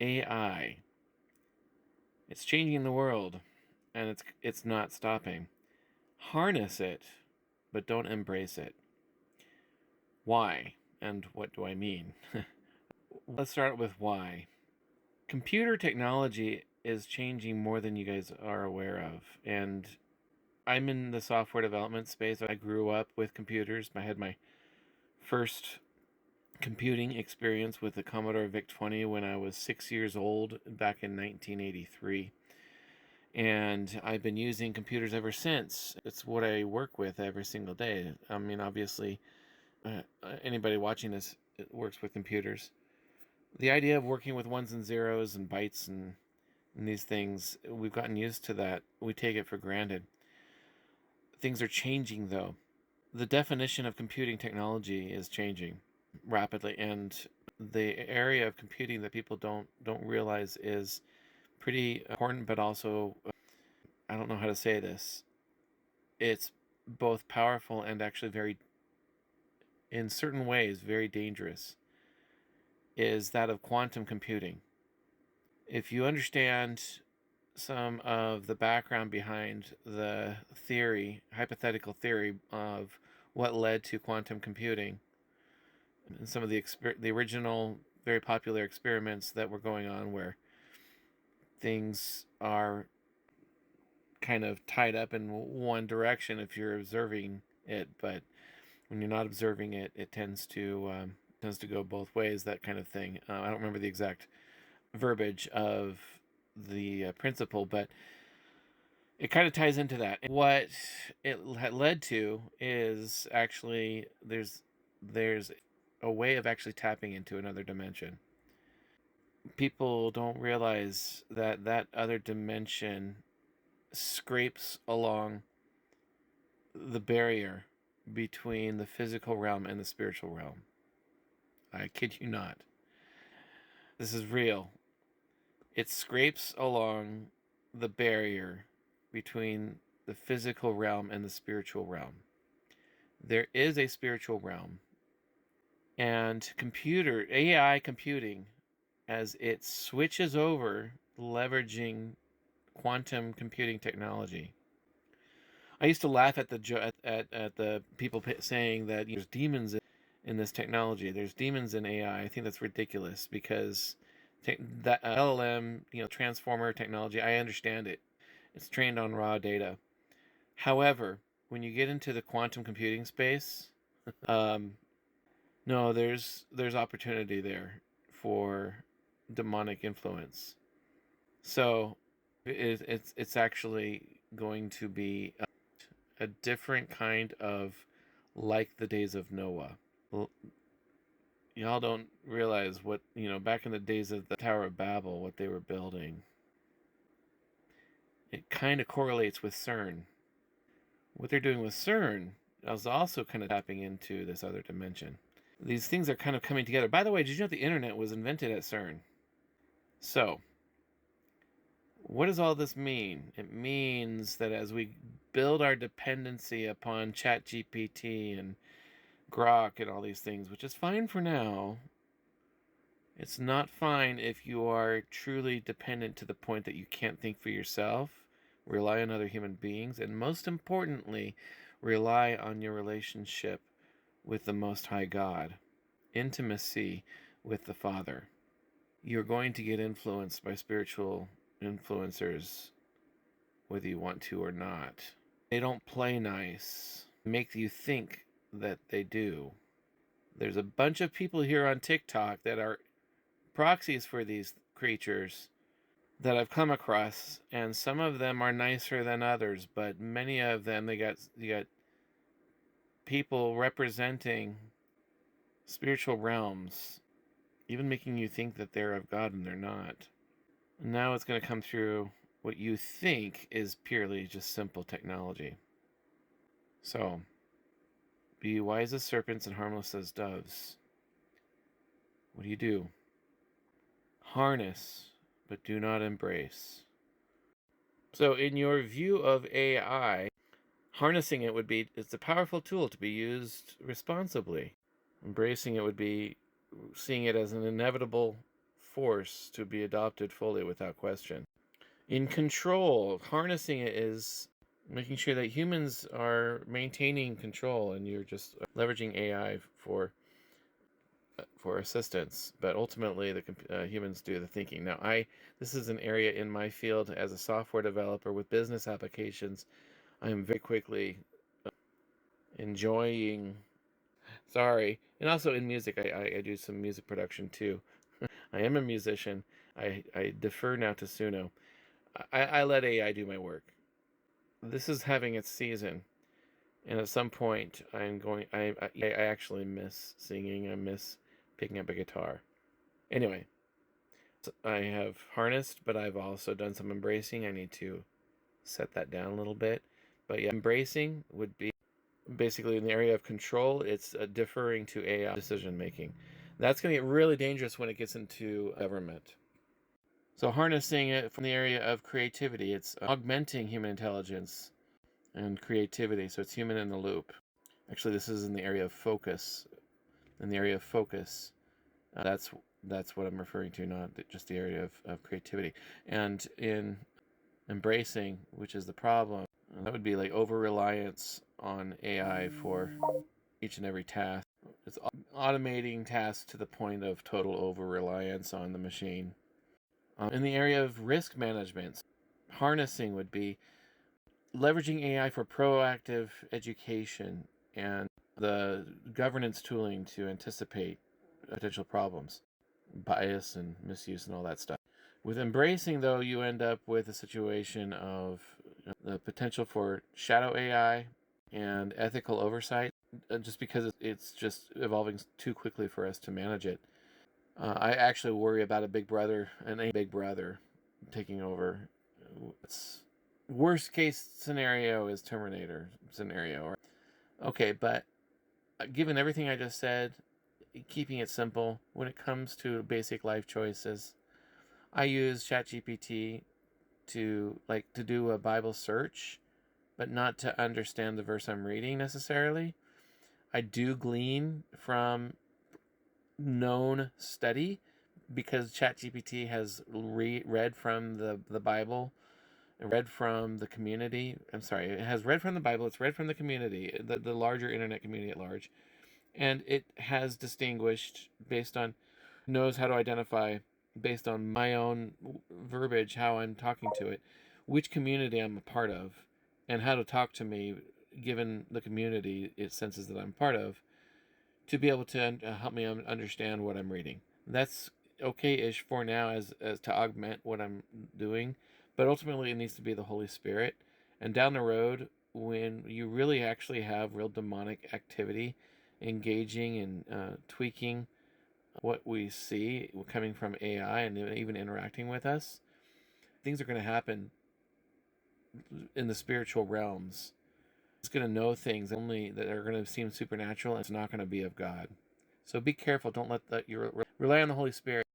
AI. It's changing the world, and it's not stopping. Harness it, but don't embrace it. Why? And what do I mean? Let's start with why. Computer technology is changing more than you guys are aware of. And I'm in the software development space. I grew up with computers. I had my first computing experience with the Commodore VIC-20 when I was 6 years old back in 1983. And I've been using computers ever since. It's what I work with every single day. I mean, obviously, anybody watching this works with computers. The idea of working with ones and zeros and bytes and these things, we've gotten used to that. We take it for granted. Things are changing, though. The definition of computing technology is changing rapidly, and the area of computing that people don't realize is pretty important, but also, I don't know how to say this. It's both powerful and actually very, in certain ways, very dangerous. Is that of quantum computing. If you understand some of the background behind the theory, hypothetical theory of what led to quantum computing, and some of the original very popular experiments that were going on where things are kind of tied up in one direction if you're observing it, but when you're not observing it, it tends to go both ways. That kind of thing. I don't remember the exact verbiage of the principle, but it kind of ties into that. What it had led to is actually there's a way of actually tapping into another dimension. People don't realize that that other dimension scrapes along the barrier between the physical realm and the spiritual realm. I kid you not. This is real. It scrapes along the barrier between the physical realm and the spiritual realm. There is a spiritual realm, and AI computing, as it switches over, leveraging quantum computing technology. I used to laugh at the people saying that there's demons in this technology. There's demons in AI. I think that's ridiculous because that LLM, transformer technology, I understand it. It's trained on raw data. However, when you get into the quantum computing space, um, no, there's opportunity there for demonic influence. So it's actually going to be a different kind of, like the days of Noah. Well, y'all don't realize what, back in the days of the Tower of Babel, what they were building. It kind of correlates with CERN. What they're doing with CERN is also kind of tapping into this other dimension. These things are kind of coming together. By the way, did you know the internet was invented at CERN? So, what does all this mean? It means that as we build our dependency upon ChatGPT and Grok and all these things, which is fine for now, it's not fine if you are truly dependent to the point that you can't think for yourself, rely on other human beings, and most importantly, rely on your relationship with the Most High God, intimacy with the Father. You're going to get influenced by spiritual influencers, whether you want to or not. They don't play nice, make you think that they do. There's a bunch of people here on TikTok that are proxies for these creatures that I've come across, and some of them are nicer than others, but many of them, you got people representing spiritual realms, even making you think that they're of God and they're not. And now it's going to come through what you think is purely just simple technology. So, be wise as serpents and harmless as doves. What do? Harness, but do not embrace. So, in your view of AI, harnessing it it's a powerful tool to be used responsibly. Embracing it would be seeing it as an inevitable force to be adopted fully without question. In control, harnessing it is making sure that humans are maintaining control, and you're just leveraging AI for assistance, but ultimately the humans do the thinking. Now, this is an area in my field as a software developer with business applications. I am very quickly enjoying. Sorry, and also in music, I do some music production too. I am a musician. I defer now to Suno. I let AI do my work. This is having its season, and at some point, I'm going. I actually miss singing. I miss picking up a guitar. Anyway, so I have harnessed, but I've also done some embracing. I need to set that down a little bit. But yeah, embracing would be basically in the area of control. It's deferring to AI decision making. That's going to get really dangerous when it gets into government. So harnessing it from the area of creativity, it's augmenting human intelligence and creativity. So it's human in the loop. Actually, this is in the area of focus. In the area of focus, that's what I'm referring to, not just the area of creativity. And in embracing, which is the problem, that would be like over reliance on AI for each and every task. It's automating tasks to the point of total over reliance on the machine. In the area of risk management, harnessing would be leveraging AI for proactive education and the governance tooling to anticipate potential problems, bias and misuse and all that stuff. With embracing, though, you end up with a situation of the potential for shadow AI and ethical oversight, just because it's just evolving too quickly for us to manage it. I actually worry about a big brother and a big brother taking over. It's worst case scenario is Terminator scenario. Okay, but given everything I just said, keeping it simple when it comes to basic life choices, I use ChatGPT to do a Bible search, but not to understand the verse I'm reading necessarily. I do glean from known study because ChatGPT has read from the Bible, read from the community. I'm sorry, it has read from the Bible. It's read from the community, the larger internet community at large, and it has distinguished based on, knows how to identify based on my own verbiage, how I'm talking to it, which community I'm a part of, and how to talk to me given the community it senses that I'm part of, to be able to help me understand what I'm reading. That's okay-ish for now as to augment what I'm doing, but ultimately it needs to be the Holy Spirit. And down the road, when you really actually have real demonic activity engaging and tweaking what we see coming from AI and even interacting with us, things are going to happen in the spiritual realms. It's going to know things only that are going to seem supernatural, and it's not going to be of God. So be careful. Don't let that. You rely on the Holy Spirit.